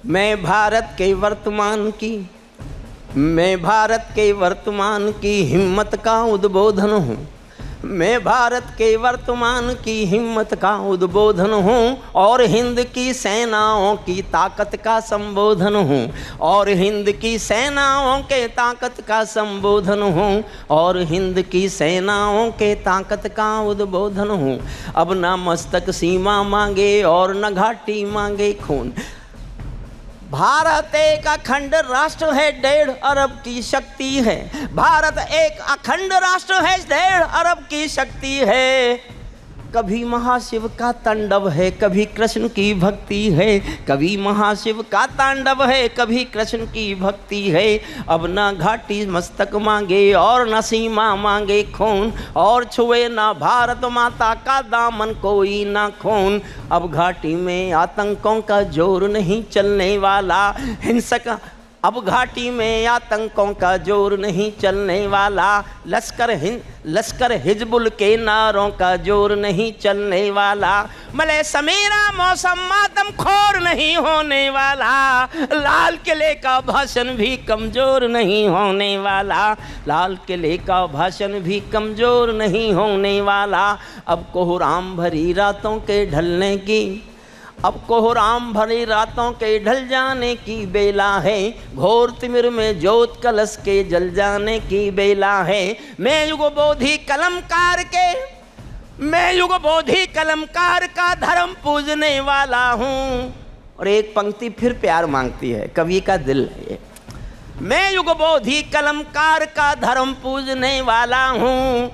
मैं भारत के वर्तमान की हिम्मत का उद्बोधन हूँ। मैं भारत के वर्तमान की हिम्मत का उद्बोधन हूँ और हिंद की सेनाओं की ताकत का संबोधन हूँ। और हिंद की सेनाओं के ताकत का संबोधन हूँ और हिंद की सेनाओं के ताकत का उद्बोधन हूँ। अब ना मस्तक सीमा मांगे और न घाटी मांगे खून। भारत एक अखंड राष्ट्र है, 1.5 अरब की शक्ति है। भारत एक अखंड राष्ट्र है, 1.5 अरब की शक्ति है। कभी महाशिव का तांडव है, कभी कृष्ण की भक्ति है। कभी महाशिव का तांडव है, कभी कृष्ण की भक्ति है। अब ना घाटी मस्तक मांगे और न सीमा मांगे खून, और छुए ना भारत माता का दामन कोई ना खून। अब घाटी में आतंकों का जोर नहीं चलने वाला, हिंसक अब घाटी में आतंकों का जोर नहीं चलने वाला। लश्कर हिजबुल के नारों का जोर नहीं चलने वाला। मले समेरा मौसम मातम खोर नहीं होने वाला। लाल किले का भाषण भी कमजोर नहीं होने वाला। लाल किले का भाषण भी कमजोर नहीं होने वाला। अब कोहराम भरी रातों के ढलने की, अब कोहराम भरी रातों के ढल जाने की बेला है। घोर तिमिर में ज्योत कलश के जल जाने की बेला है। मैं युगबोधि कलमकार का धर्म पूजने वाला हूँ। और एक पंक्ति फिर प्यार मांगती है, कवि का दिल है ये। मैं युगबोधि कलमकार का धर्म पूजने वाला हूँ।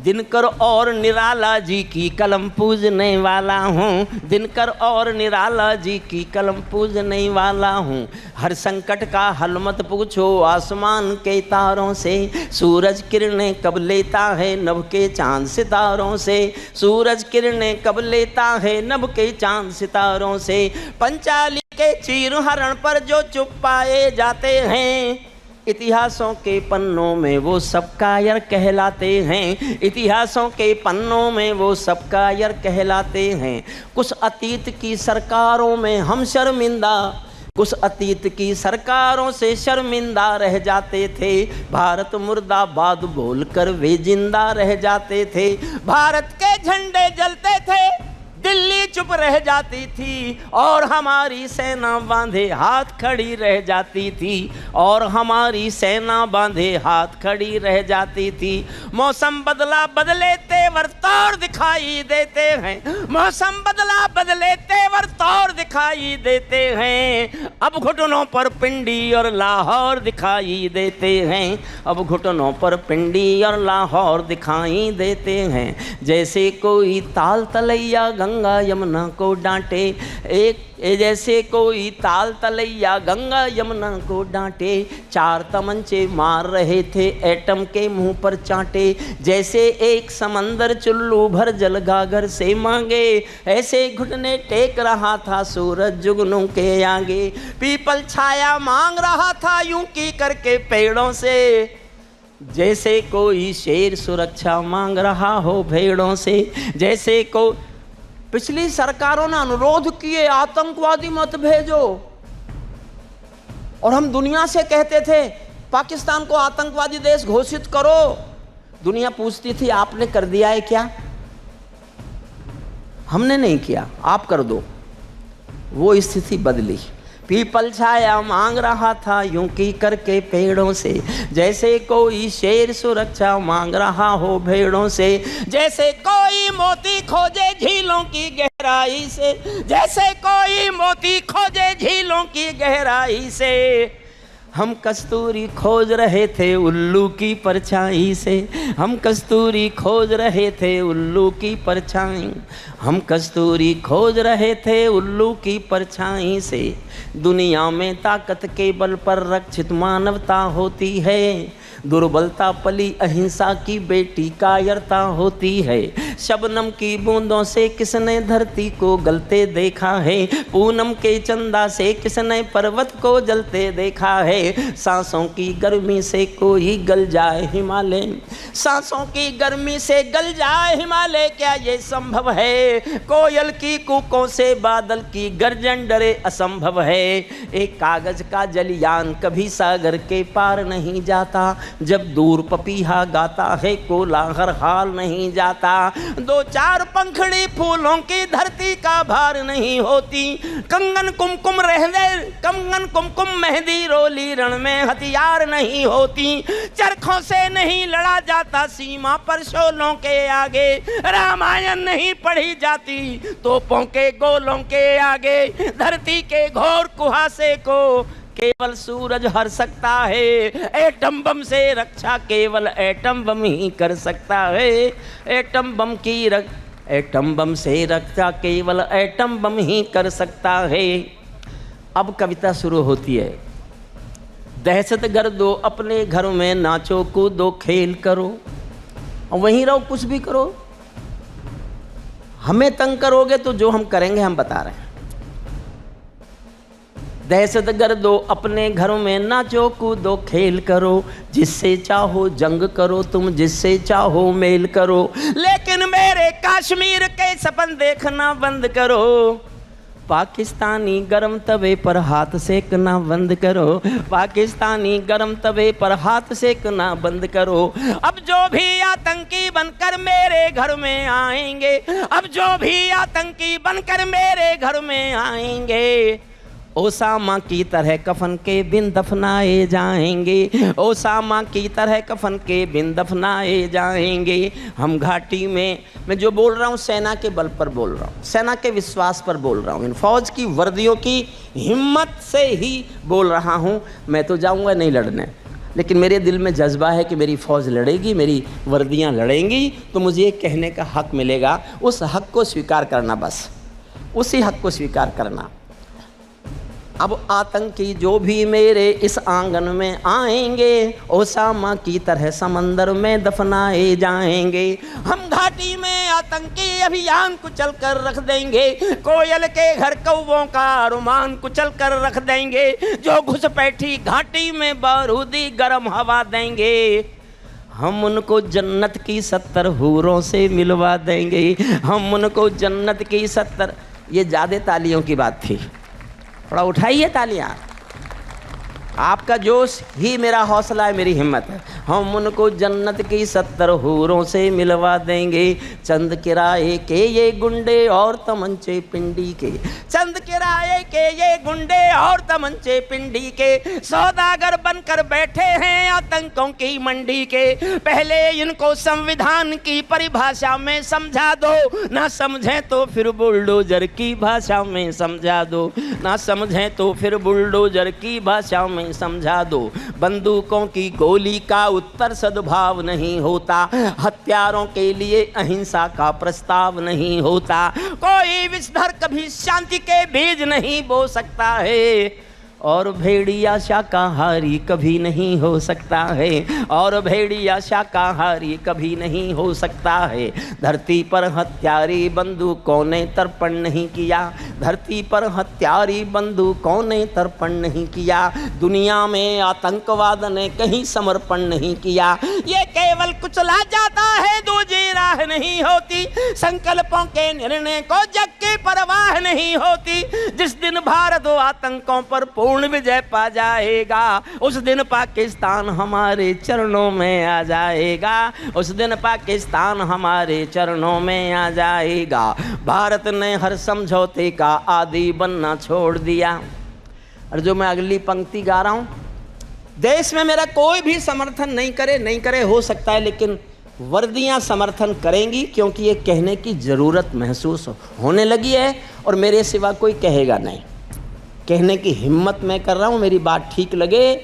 दिनकर और निराला जी की कलम पूजने वाला हूँ। दिनकर और निराला जी की कलम पूजने वाला हूँ। हर संकट का हल मत पूछो आसमान के तारों से। सूरज किरणें कब लेता है नभ के चांद सितारों से। सूरज किरणें कब लेता है नभ के चांद सितारों से। पंचाली के चीर हरण पर जो चुप पाए जाते हैं, इतिहासों के पन्नों में वो सब कायर कहलाते हैं। इतिहासों के पन्नों में वो सब कायर कहलाते हैं। कुछ अतीत की सरकारों में हम शर्मिंदा, कुछ अतीत की सरकारों से शर्मिंदा रह जाते थे। भारत मुर्दाबाद बोलकर वे जिंदा रह जाते थे। भारत के झंडे जलते थे, दिल्ली चुप रह जाती थी और हमारी सेना बांधे हाथ खड़ी रह जाती थी। और हमारी सेना बांधे हाथ खड़ी रह जाती थी। मौसम बदला बदले तेवर तौर दिखाई देते हैं। मौसम बदला बदले तेवर तौर दिखाई देते हैं। अब घुटनों पर पिंडी और लाहौर दिखाई देते हैं। अब घुटनों पर पिंडी और लाहौर दिखाई देते हैं। जैसे कोई ताल तलैया गंगा यमुना को डांटे, जैसे कोई ताल तलैया गंगा यमुना को डांटे। 4 तमंचे मार रहे थे एटम के मुंह पर चांटे। जैसे एक समंदर चुल्लू भर जल गागर से मांगे, ऐसे घुटने टेक रहा था सूरज जुगनू के आगे। पीपल छाया मांग रहा था यूं की करके पेड़ों से, जैसे कोई शेर सुरक्षा मांग रहा हो भेड़ों से। जैसे को पिछली सरकारों ने अनुरोध किए आतंकवादी मत भेजो, और हम दुनिया से कहते थे पाकिस्तान को आतंकवादी देश घोषित करो। दुनिया पूछती थी आपने कर दिया है क्या? हमने नहीं किया, आप कर दो। वो स्थिति बदली। पीपल छाया मांग रहा था यूं की करके पेड़ों से, जैसे कोई शेर सुरक्षा मांग रहा हो भेड़ों से। जैसे कोई मोती खोजे झीलों की गहराई से, जैसे कोई मोती खोजे झीलों की गहराई से। हम कस्तूरी खोज रहे थे उल्लू की परछाई से। हम कस्तूरी खोज रहे थे उल्लू की परछाई। हम कस्तूरी खोज रहे थे उल्लू की परछाई से। दुनिया में ताकत के बल पर रक्षित मानवता होती है। दुर्बलता पली अहिंसा की बेटी कायरता होती है। शबनम की बूंदों से किसने धरती को गलते देखा है। पूनम के चंदा से किसने पर्वत को जलते देखा है। सांसों की गर्मी से कोई गल जाए हिमालय, सांसों की गर्मी से गल जाए हिमालय, क्या ये संभव है? कोयल की कूकों से बादल की गर्जन डरे असंभव है। एक कागज का जलयान कभी सागर के पार नहीं जाता, जब दूर पपीहा गाता है कोलाहल हाल नहीं जाता। दो चार पंखड़ी फूलों की धरती का भार नहीं होती, कंगन कुमकुम कंगन कुमकुम मेहंदी रोली रण में हथियार नहीं होती। चरखों से नहीं लड़ा जाता सीमा पर शोलों के आगे, रामायण नहीं पढ़ी जाती तोपों के गोलों के आगे। धरती के घोर कुहासे को केवल सूरज हर सकता है, एटम बम से रक्षा केवल एटम बम ही कर सकता है। एटम बम से रक्षा केवल एटम बम ही कर सकता है। अब कविता शुरू होती है। दहशत गर्दो अपने घर में नाचो कूदो खेल करो, और वहीं रहो कुछ भी करो। हमें तंग करोगे तो जो हम करेंगे हम बता रहे हैं। दहशत गर्दो अपने घरों में नाचो कूदो खेल करो, जिससे चाहो जंग करो तुम जिससे चाहो मेल करो। लेकिन मेरे कश्मीर के सपन देखना बंद करो, पाकिस्तानी गरम तवे पर हाथ सेकना बंद करो। पाकिस्तानी गरम तवे पर हाथ सेकना बंद करो। अब जो भी आतंकी बनकर मेरे घर में आएंगे, अब जो भी आतंकी बनकर मेरे घर में आएंगे, ओसामा की तरह कफन के बिन दफनाए जाएंगे। ओसामा की तरह कफन के बिन दफनाए जाएंगे। हम घाटी में, मैं जो बोल रहा हूँ सेना के बल पर बोल रहा हूँ, सेना के विश्वास पर बोल रहा हूँ, इन फौज की वर्दियों की हिम्मत से ही बोल रहा हूँ। मैं तो जाऊँगा नहीं लड़ने, लेकिन मेरे दिल में जज्बा है कि मेरी फ़ौज लड़ेगी, मेरी वर्दियाँ लड़ेंगी, तो मुझे ये कहने का हक़ मिलेगा। उस हक़ को स्वीकार करना, बस उसी हक़ को स्वीकार करना। अब आतंकी जो भी मेरे इस आंगन में आएंगे, ओसामा की तरह समंदर में दफनाए जाएंगे। हम घाटी में आतंकी अभियान कुचल कर रख देंगे, कोयल के घर कौवों का रुमान कुचल कर रख देंगे। जो घुसपैठी घाटी में बारूदी गर्म हवा देंगे, हम उनको जन्नत की 70 हूरों से मिलवा देंगे। हम उनको जन्नत की 70, ये ज़्यादा तालियों की बात थी, थोड़ा उठाइए तालियां। आपका जोश ही मेरा हौसला है, मेरी हिम्मत है। हम उनको जन्नत की 70 हूरों से मिलवा देंगे। चंद किराए के ये गुंडे और तमंचे पिंडी के, चंद किराए के ये गुंडे और तमंचे पिंडी के, सौदागर बनकर बैठे हैं आतंकों की मंडी के। पहले इनको संविधान की परिभाषा में समझा दो, ना समझें तो फिर बुलडोजर की भाषा में समझा दो, ना समझें तो फिर बुलडोजर की भाषा में समझा दो। बंदूकों की गोली का उत्तर सद्भाव नहीं होता, हथियारों के लिए अहिंसा का प्रस्ताव नहीं होता। कोई विषधर कभी शांति के बीज नहीं बो सकता है, और भेड़िया शाकाहारी कभी नहीं हो सकता है, और भेड़िया शाकाहारी कभी नहीं हो सकता है। धरती पर हत्यारी बंदूकों ने तर्पण नहीं किया, धरती पर हत्यारी बंदूकों ने तर्पण नहीं किया। दुनिया में आतंकवाद ने कहीं समर्पण नहीं किया। ये केवल कुचला जाता है, दूसरी राह नहीं होती। संकल्पों के निर्णय को जग की परवाह नहीं होती। जिस दिन भारत आतंकों पर पूर्ण विजय पा जाएगा, उस दिन पाकिस्तान हमारे चरणों में आ जाएगा, उस दिन पाकिस्तान हमारे चरणों में आ जाएगा। भारत ने हर समझौते का आदी बनना छोड़ दिया। और जो मैं अगली पंक्ति गा रहा हूं, देश में मेरा कोई भी समर्थन नहीं करे हो सकता है, लेकिन वर्दियां समर्थन करेंगी, क्योंकि ये कहने की ज़रूरत महसूस होने लगी है और मेरे सिवा कोई कहेगा नहीं। कहने की हिम्मत मैं कर रहा हूँ, मेरी बात ठीक लगे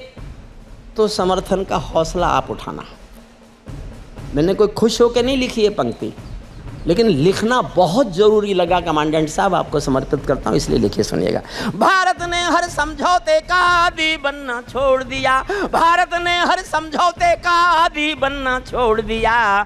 तो समर्थन का हौसला आप उठाना। मैंने कोई खुश होकर नहीं लिखी ये पंक्ति, लेकिन लिखना बहुत ज़रूरी लगा। कमांडेंट साहब आपको समर्पित करता हूँ, इसलिए लिखिए, सुनिएगा। भारत ने हर समझौते का आदी बनना छोड़ दिया, भारत ने हर समझौते का आदी बनना छोड़ दिया।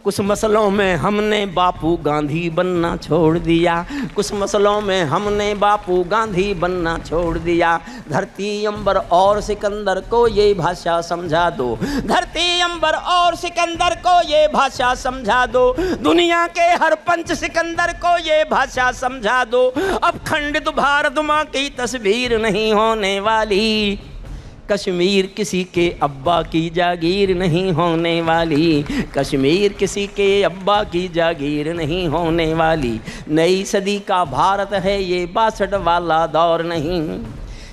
कुछ मसलों में हमने बापू गांधी बनना छोड़ दिया, कुछ मसलों में हमने बापू गांधी बनना छोड़ दिया। धरती अंबर और सिकंदर को ये भाषा समझा दो, धरती अंबर और सिकंदर को ये भाषा समझा दो, दुनिया के हर पंच सिकंदर को ये भाषा समझा दो। अब खंडित भारत माँ की तस्वीर नहीं होने वाली, कश्मीर किसी के अब्बा की जागीर नहीं होने वाली, कश्मीर किसी के अब्बा की जागीर नहीं होने वाली। नई सदी का भारत है ये 62 वाला दौर नहीं।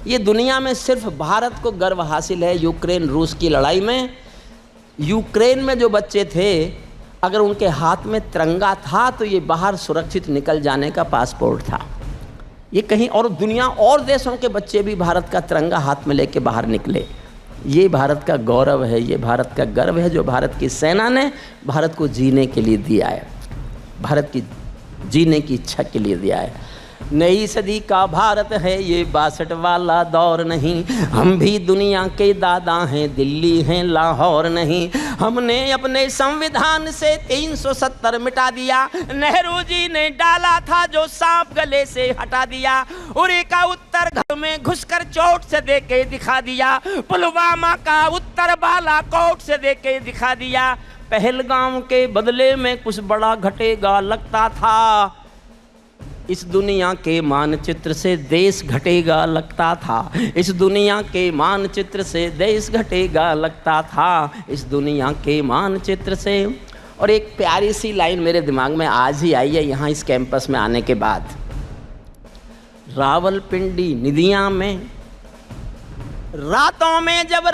ये दुनिया में सिर्फ भारत को गर्व हासिल है यूक्रेन रूस की लड़ाई में। यूक्रेन में जो बच्चे थे, अगर उनके हाथ में तिरंगा था तो ये बाहर सुरक्षित निकल जाने का पासपोर्ट था। ये कहीं और दुनिया और देशों के बच्चे भी भारत का तिरंगा हाथ में लेके बाहर निकले। ये भारत का गौरव है, ये भारत का गर्व है जो भारत की सेना ने भारत को जीने के लिए दिया है, भारत की जीने की इच्छा के लिए दिया है। नई सदी का भारत है ये 62 वाला दौर नहीं। हम भी दुनिया के दादा हैं, दिल्ली हैं लाहौर नहीं। हमने अपने संविधान से 370 मिटा दिया, नेहरू जी ने डाला था जो सांप गले से हटा दिया। उरी का उत्तर घर में घुसकर चोट से दे के दिखा दिया, पुलवामा का उत्तर बालाकोट से दे के दिखा दिया। पहलगाम के बदले में कुछ बड़ा घटेगा लगता था, इस दुनिया के मानचित्र से देश घटेगा लगता था, इस दुनिया के मानचित्र से देश घटेगा लगता था, इस दुनिया के मानचित्र से। और एक प्यारी सी लाइन मेरे दिमाग में आज ही आई है यहाँ इस कैंपस में आने के बाद। रावलपिंडी नदियाँ में रातों में जब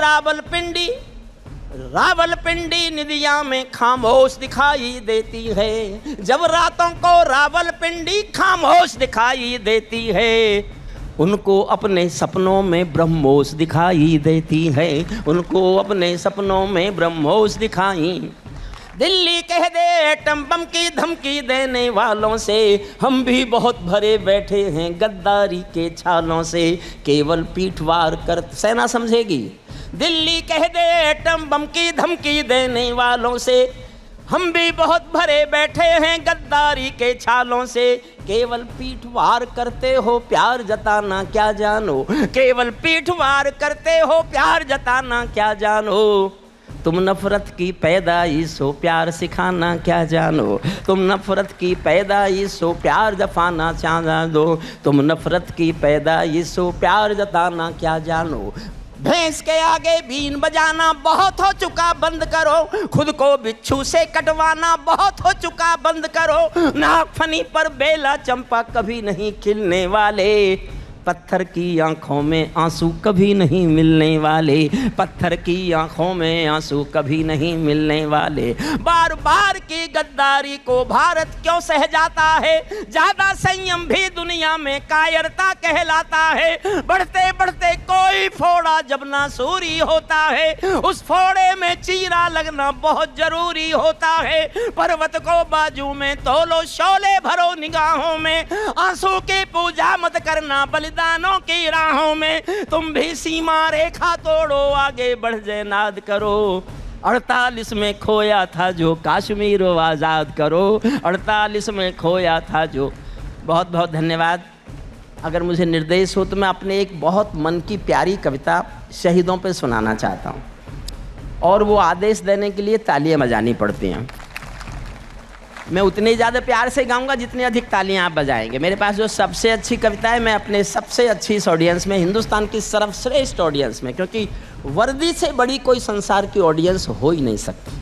रावलपिंडी नदियाँ में खामोश दिखाई देती है, जब रातों को रावलपिंडी खामोश दिखाई देती है, उनको अपने सपनों में ब्रह्मोस दिखाई देती है, उनको अपने सपनों में ब्रह्मोस दिखाई। दिल्ली कह दे एटम बम की धमकी देने वालों से, हम भी बहुत भरे बैठे हैं गद्दारी के छालों से, केवल पीठवार कर सेना समझेगी। दिल्ली कह दे एटम बम की धमकी देने वालों से, हम भी बहुत भरे बैठे हैं गद्दारी के छालों से, केवल पीठवार करते हो प्यार जताना क्या जानो, केवल पीठवार करते हो प्यार जताना क्या जानो। तुम नफरत की पैदाइश हो प्यार सिखाना क्या जानो, तुम नफरत की पैदाइश हो प्यार जताना क्या जानो, तुम नफरत की पैदाइश हो प्यार जताना क्या जानो। भैंस के आगे बीन बजाना बहुत हो चुका बंद करो, खुद को बिच्छू से कटवाना बहुत हो चुका बंद करो। नागफनी पर बेला चंपा कभी नहीं खिलने वाले, पत्थर की आंखों में आंसू कभी नहीं मिलने वाले, पत्थर की आंखों में आंसू कभी नहीं मिलने वाले। बार बार की गद्दारी को भारत क्यों सह जाता है, ज्यादा संयम भी दुनिया में कायरता कहलाता है। बढ़ते बढ़ते कोई फोड़ा जब नासूरी होता है, उस फोड़े में चीरा लगना बहुत जरूरी होता है। पर्वत को बाजू में तोलो शोले भरो निगाहों में, आंसू की पूजा मत करना बलिदानों की राहों में। तुम भी सीमा रेखा तोड़ो आगे बढ़ जैनाद करो, 48 में खोया था जो कश्मीर आज़ाद करो, 48 में खोया था जो। बहुत बहुत धन्यवाद। अगर मुझे निर्देश हो तो मैं अपने एक बहुत मन की प्यारी कविता शहीदों पे सुनाना चाहता हूँ, और वो आदेश देने के लिए तालियां बजानी पड़ती हैं। मैं उतनी ज़्यादा प्यार से गाऊंगा जितनी अधिक तालियां आप बजाएंगे। मेरे पास जो सबसे अच्छी कविता है, मैं अपने सबसे अच्छी इस ऑडियंस में, हिंदुस्तान की सर्वश्रेष्ठ ऑडियंस में, क्योंकि वर्दी से बड़ी कोई संसार की ऑडियंस हो ही नहीं सकती,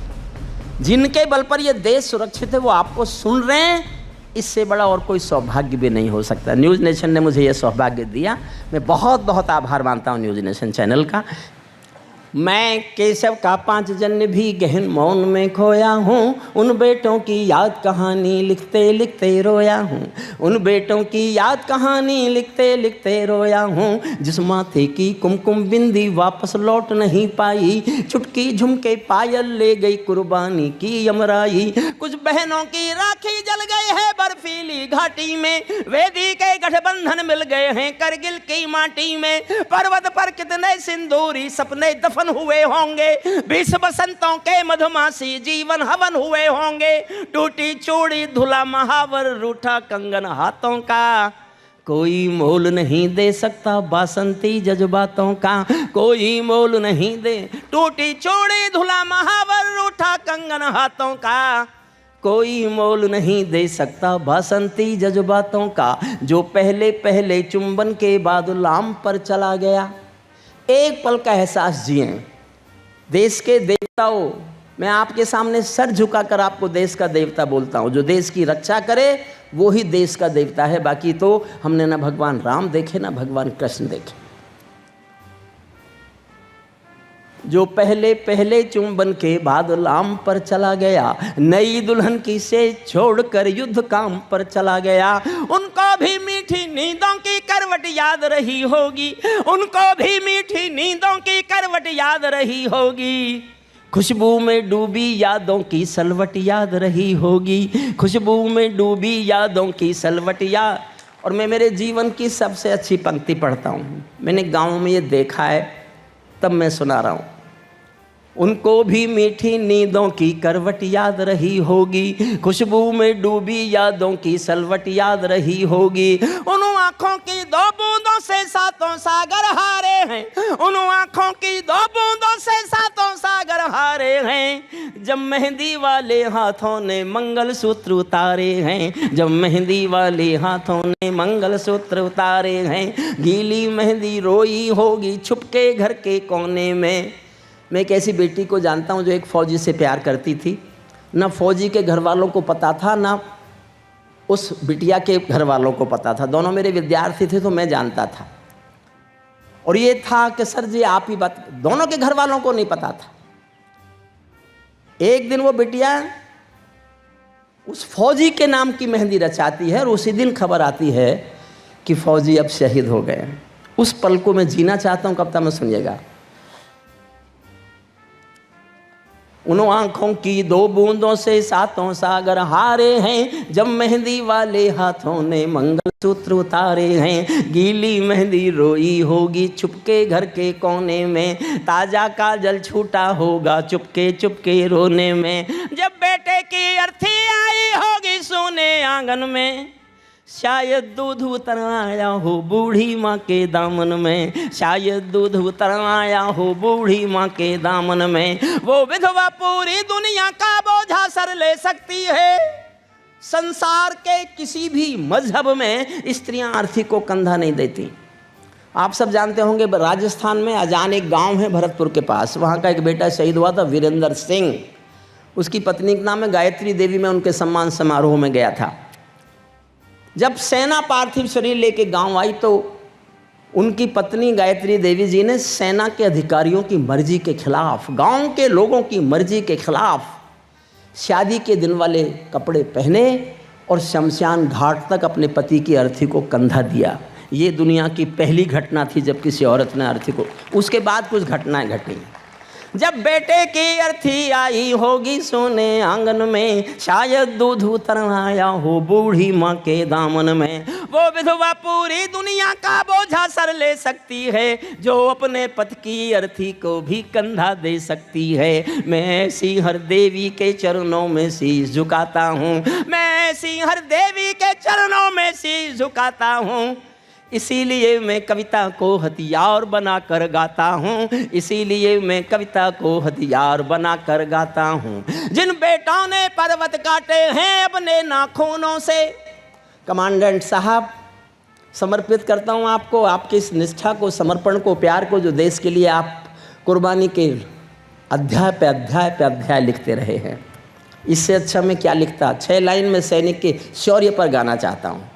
जिनके बल पर ये देश सुरक्षित है वो आपको सुन रहे हैं, इससे बड़ा और कोई सौभाग्य भी नहीं हो सकता। न्यूज़ नेशन ने मुझे ये सौभाग्य दिया, मैं बहुत बहुत आभार मानता हूँ न्यूज़ नेशन चैनल का। मैं केशव का 5 जन्म भी गहन मौन में खोया हूँ, उन बेटों की याद कहानी लिखते लिखते रोया हूँ, उन बेटों की याद कहानी लिखते लिखते रोया हूँ, जिस माथे की कुमकुम बिंदी वापस लौट नहीं पाई, चुटकी झुमके पायल ले गई कुर्बानी की यमराई। कुछ बहनों की राखी जल गई है बर्फीली घाटी में, वेदी के गठबंधन मिल गए हैं करगिल की माटी में, पर्वत पर कितने सिंदूरी सपने दफन दफन हुए होंगे, 20 बसंतों के मधुमासी जीवन हवन हुए होंगे। टूटी चूड़ी धुला महावर रूठा कंगन हाथों का, कोई मोल नहीं दे सकता बासंती जज्बातों का, कोई मोल नहीं दे। टूटी चूड़ी धुला महावर रूठा कंगन हाथों का, कोई मोल नहीं दे सकता बासंती जज्बातों का। जो पहले पहले चुंबन के बाद लाम पर चला गया। एक पल का एहसास जिए। देश के देवताओं, मैं आपके सामने सर झुकाकर आपको देश का देवता बोलता हूँ। जो देश की रक्षा करे वो ही देश का देवता है। बाकी तो हमने ना भगवान राम देखे ना भगवान कृष्ण देखे। जो पहले पहले चुंबन के बाद लाम पर चला गया, नई दुल्हन की से छोड़कर युद्ध काम पर चला गया। उनको भी मीठी नींदों की करवट याद रही होगी, उनको भी मीठी नींदों की करवट याद रही होगी। खुशबू में डूबी यादों की सलवट याद रही होगी, खुशबू में डूबी यादों की सलवट याद। और मैं मेरे जीवन की सबसे अच्छी पंक्ति पढ़ता हूँ। मैंने गाँव में ये देखा है, तब मैं सुना रहा हूँ। उनको भी मीठी नींदों की करवट याद रही होगी, खुशबू में डूबी यादों की सलवट याद रही होगी। उन आँखों की 2 बूंदों से 7 सागर हारे हैं, उन आँखों की 2 बूंदों से 7 सागर हारे हैं। जब मेहंदी वाले हाथों ने मंगलसूत्र उतारे हैं, जब मेहंदी वाले हाथों ने मंगलसूत्र उतारे हैं। गीली मेहंदी रोई होगी छुपके घर के कोने में। मैं एक ऐसी बेटी को जानता हूँ जो एक फौजी से प्यार करती थी। ना फौजी के घर वालों को पता था, ना उस बिटिया के घर वालों को पता था। दोनों मेरे विद्यार्थी थे तो मैं जानता था। और ये था कि सर जी आप ही बात, दोनों के घर वालों को नहीं पता था। एक दिन वो बिटिया उस फौजी के नाम की मेहंदी रचाती है और उसी दिन खबर आती है कि फौजी अब शहीद हो गए। उस पल को मैं जीना चाहता हूँ, कब तक मैं सुनिएगा। उन आँखों की 2 बूंदों से 7 सागर हारे हैं। जब मेहंदी वाले हाथों ने मंगलसूत्र उतारे हैं। गीली मेहंदी रोई होगी छुपके घर के कोने में। ताजा काजल छूटा होगा चुपके चुपके रोने में। जब बेटे की अर्थी आई होगी सोने आंगन में। शायद दूध उतर आया हो बूढ़ी माँ के दामन में, शायद दूध उतर आया हो बूढ़ी माँ के दामन में। वो विधवा पूरी दुनिया का बोझा सर ले सकती है। संसार के किसी भी मजहब में स्त्रियां अर्थी को कंधा नहीं देती। आप सब जानते होंगे राजस्थान में अजान एक गांव है भरतपुर के पास, वहाँ का एक बेटा शहीद हुआ था वीरेंद्र सिंह। उसकी पत्नी का नाम है गायत्री देवी। मैं उनके सम्मान समारोह में गया था। जब सेना पार्थिव शरीर लेके गांव आई तो उनकी पत्नी गायत्री देवी जी ने सेना के अधिकारियों की मर्जी के खिलाफ, गांव के लोगों की मर्जी के खिलाफ शादी के दिन वाले कपड़े पहने और शमशान घाट तक अपने पति की अर्थी को कंधा दिया। ये दुनिया की पहली घटना थी जब किसी औरत ने अर्थी को, उसके बाद कुछ घटनाएं घटी। जब बेटे की अर्थी आई होगी सोने आंगन में। शायद दूध उतर आया हो बूढ़ी माँ के दामन में। वो विधवा पूरी दुनिया का बोझा सर ले सकती है, जो अपने पति की अर्थी को भी कंधा दे सकती है। मैं ऐसी हर देवी के चरणों में शीश झुकाता हूँ, मैं ऐसी हर देवी के चरणों में शीश झुकाता हूँ। इसीलिए मैं कविता को हथियार बनाकर गाता हूँ, इसीलिए मैं कविता को हथियार बनाकर गाता हूँ। जिन बेटों ने पर्वत काटे हैं अपने नाखूनों से। कमांडेंट साहब, समर्पित करता हूँ आपको, आपकी इस निष्ठा को, समर्पण को, प्यार को, जो देश के लिए आप कुर्बानी के अध्याय पे अध्याय लिखते रहे हैं। इससे अच्छा मैं क्या लिखता। 6 लाइन में सैनिक के शौर्य पर गाना चाहता हूँ।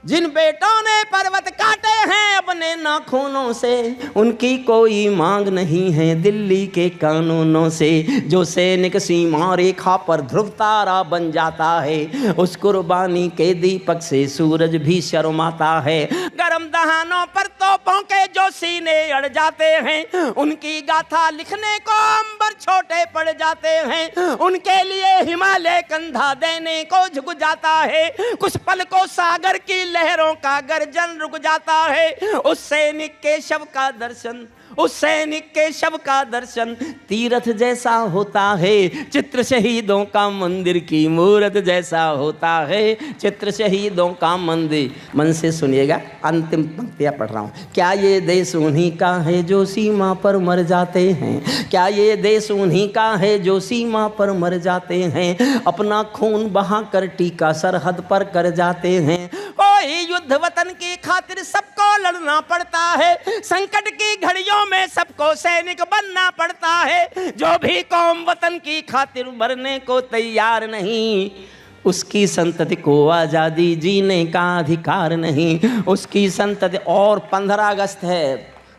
जिन बेटों ने पर्वत काटे हैं अपने नाखूनों से, उनकी कोई मांग नहीं है दिल्ली के कानूनों से। जो सैनिक सीमा रेखा पर ध्रुव तारा बन जाता है, उस कुर्बानी के दीपक से सूरज भी शर्माता है। गरम दहानों पर तोपों के जो सीने अड़ जाते हैं, उनकी गाथा लिखने को अंबर छोटे पड़ जाते हैं। उनके लिए हिमालय कंधा देने को झुक जाता है। कुछ पल को सागर की लहरों का गर्जन रुक जाता है। उस सैनिक के शव का दर्शन, उस सैनिक के शव का दर्शन तीर्थ जैसा होता है, चित्र शहीदों का मंदिर की मूरत जैसा होता है, चित्र शहीदों का मंदिर। मन से सुनिएगा, अंतिम पंक्तियां पढ़ रहा हूँ। क्या ये देश उन्हीं का है जो सीमा पर मर जाते हैं, क्या ये देश उन्हीं का है जो सीमा पर मर जाते हैं, अपना खून बहाकर टीका सरहद पर कर जाते हैं। कोई युद्ध वतन की खातिर सबको लड़ना पड़ता है, संकट की घड़ियों में सबको सैनिक बनना पड़ता है। जो भी कौम वतन की खातिर मरने को तैयार नहीं, उसकी संतति को आज़ादी जीने का अधिकार नहीं, उसकी संतति। और 15 अगस्त है।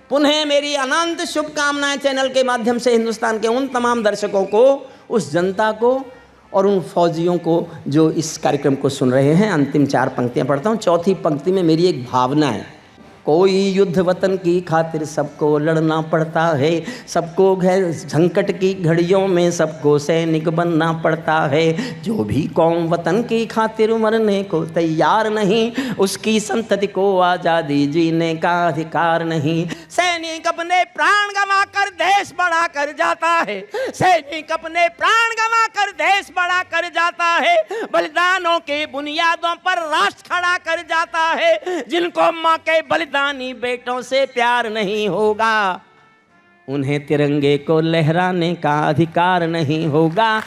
पुनः मेरी अनंत शुभकामनाएं चैनल के माध्यम से हिंदुस्तान के उन तमाम दर्शकों को, उस जनता को और उन फौजियों को जो इस कार्यक्रम को सुन रहे हैं। अंतिम 4 पंक्तियां पढ़ता हूँ। चौथी पंक्ति में मेरी एक भावना है। कोई युद्ध वतन की खातिर सबको लड़ना पड़ता है, सबको संकट की घड़ियों में सबको सैनिक बनना पड़ता है। जो भी कौम वतन की खातिर मरने को तैयार नहीं, उसकी संतति को आज़ादी जीने का अधिकार नहीं। सैनिक अपने प्राण गंवा कर देश बड़ा कर जाता है, सैनिक अपने प्राण गंवा कर देश बड़ा कर जाता है। बलिदानों के बुनियादों पर राष्ट्र खड़ा कर जाता है। जिनको माँ के बलिदानी बेटों से प्यार नहीं होगा, उन्हें तिरंगे को लहराने का अधिकार नहीं होगा।